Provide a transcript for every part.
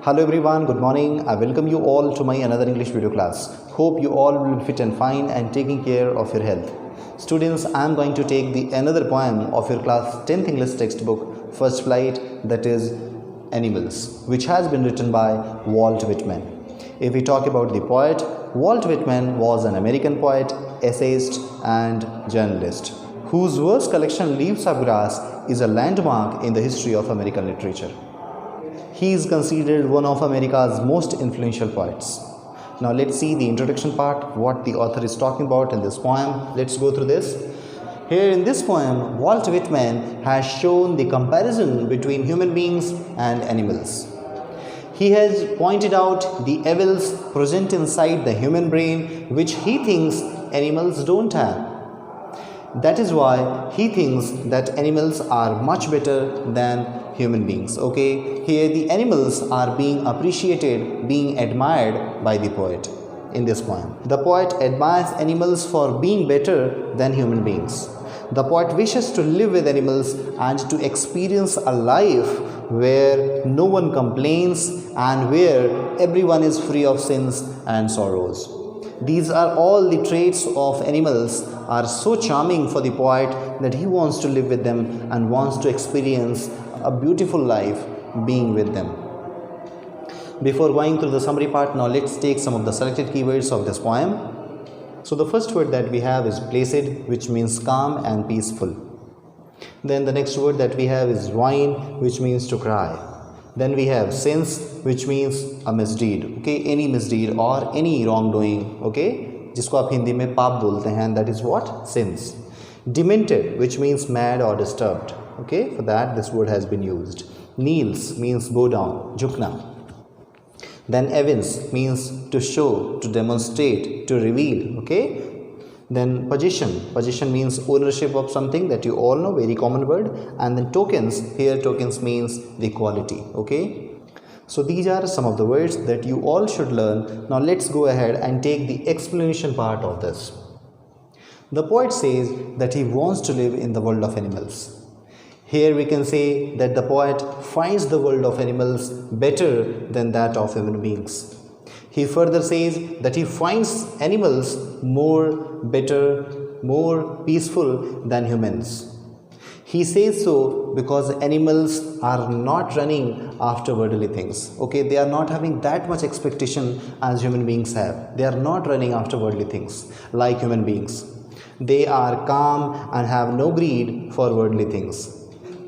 Hello everyone, good morning. I welcome you all to my another English video class. Hope you all will be fit and fine and taking care of your health. Students, I am going to take the another poem of your class 10th English textbook, First Flight, that is Animals, which has been written by Walt Whitman. If we talk about the poet, Walt Whitman was an American poet, essayist and journalist, whose verse collection Leaves of Grass is a landmark in the history of American literature. He is considered one of America's most influential poets. Now let's see the introduction part, what the author is talking about in this poem. Let's go through this. Here in this poem, Walt Whitman has shown the comparison between human beings and animals. He has pointed out the evils present inside the human brain which he thinks animals don't have. That is why he thinks that animals are much better than human beings. Okay, here the animals are being appreciated, being admired by the poet in this poem. The poet admires animals for being better than human beings. The poet wishes to live with animals and to experience a life where no one complains and where everyone is free of sins and sorrows. These are all the traits of animals are so charming for the poet that he wants to live with them and wants to experience a beautiful life being with them. Before going through the summary part, now let's take some of the selected keywords of this poem. So the first word that we have is placid, which means calm and peaceful. Then the next word that we have is whine, which means to cry. Then we have sins, which means a misdeed. Okay, any misdeed or any wrongdoing. Okay, जिसको आप हिंदी में पाप बोलते हैं, that is what? Sins. Demented, which means mad or disturbed. Okay, for that this word has been used. Kneels means bow down, jhukna. Then evince means to show, to demonstrate, to reveal. Okay. Then possession means ownership of something, that you all know, very common word. And then tokens, here tokens means the quality. Okay. So these are some of the words that you all should learn. Now let's go ahead and take the explanation part of this. The poet says that he wants to live in the world of animals. Here we can say that the poet finds the world of animals better than that of human beings. He further says that he finds animals more better, more peaceful than humans. He says so because animals are not running after worldly things. Okay, they are not having that much expectation as human beings have. They are not running after worldly things like human beings. They are calm and have no greed for worldly things.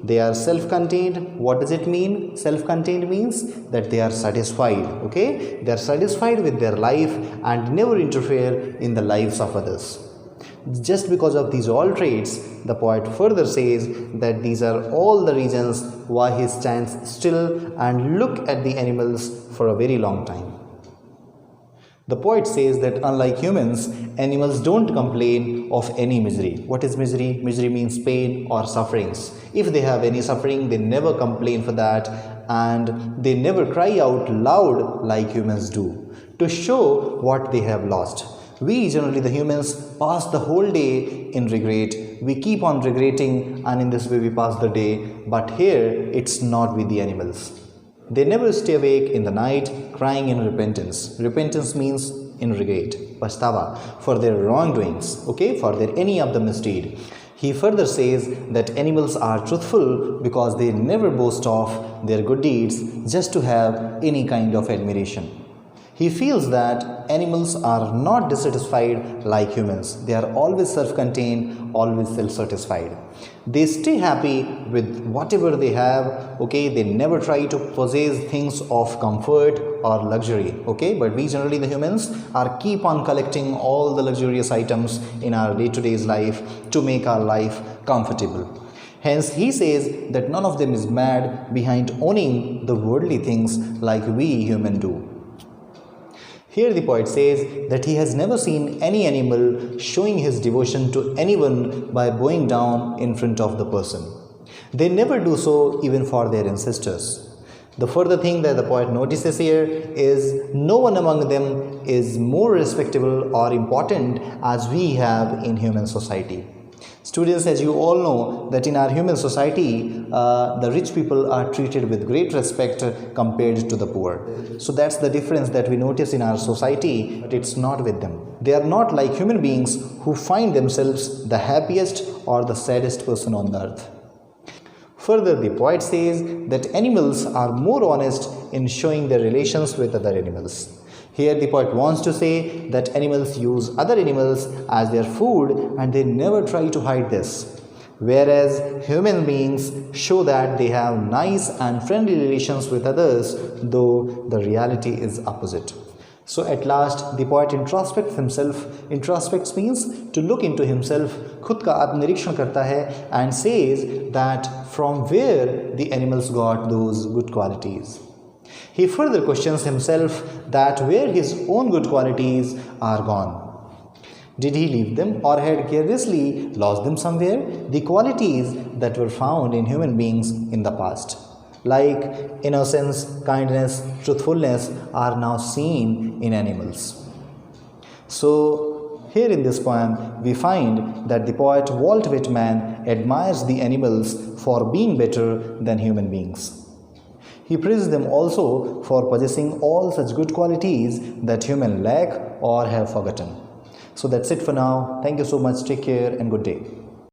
They are self-contained. What does it mean? Self-contained means that they are satisfied. Okay, they are satisfied with their life and never interfere in the lives of others. Just because of these all traits, the poet further says that these are all the reasons why he stands still and look at the animals for a very long time. The poet says that unlike humans, animals don't complain of any misery. What is misery? Misery means pain or sufferings. If they have any suffering, they never complain for that and they never cry out loud like humans do to show what they have lost. We generally, the humans, pass the whole day in regret. We keep on regretting and in this way we pass the day. But here it's not with the animals. They never stay awake in the night crying in repentance. Repentance means in regret, pastava, for their wrongdoings, okay, for their any of the misdeed. He further says that animals are truthful because they never boast of their good deeds just to have any kind of admiration. He feels that animals are not dissatisfied like humans. They are always self-contained, always self-satisfied. They stay happy with whatever they have. Okay, they never try to possess things of comfort or luxury. Okay, but we generally, the humans, are keep on collecting all the luxurious items in our day-to-day life to make our life comfortable. Hence, he says that none of them is mad behind owning the worldly things like we human do. Here the poet says that he has never seen any animal showing his devotion to anyone by bowing down in front of the person. They never do so even for their ancestors. The further thing that the poet notices here is no one among them is more respectable or important as we have in human society. Students, as you all know that in our human society, the rich people are treated with great respect compared to the poor. So that's the difference that we notice in our society. It's not with them. They are not like human beings who find themselves the happiest or the saddest person on the earth. Further, the poet says that animals are more honest in showing their relations with other animals. Here the poet wants to say that animals use other animals as their food and they never try to hide this. Whereas human beings show that they have nice and friendly relations with others, though the reality is opposite. So at last the poet introspects himself. Introspects means to look into himself. खुद का आत्मनिरीक्षण करता है and says that from where the animals got those good qualities. He further questions himself that where his own good qualities are gone. Did he leave them or had carelessly lost them somewhere? The qualities that were found in human beings in the past, like innocence, kindness, truthfulness, are now seen in animals. So, here in this poem, we find that the poet Walt Whitman admires the animals for being better than human beings. He praises them also for possessing all such good qualities that humans lack or have forgotten. So that's it for now. Thank you so much. Take care and good day.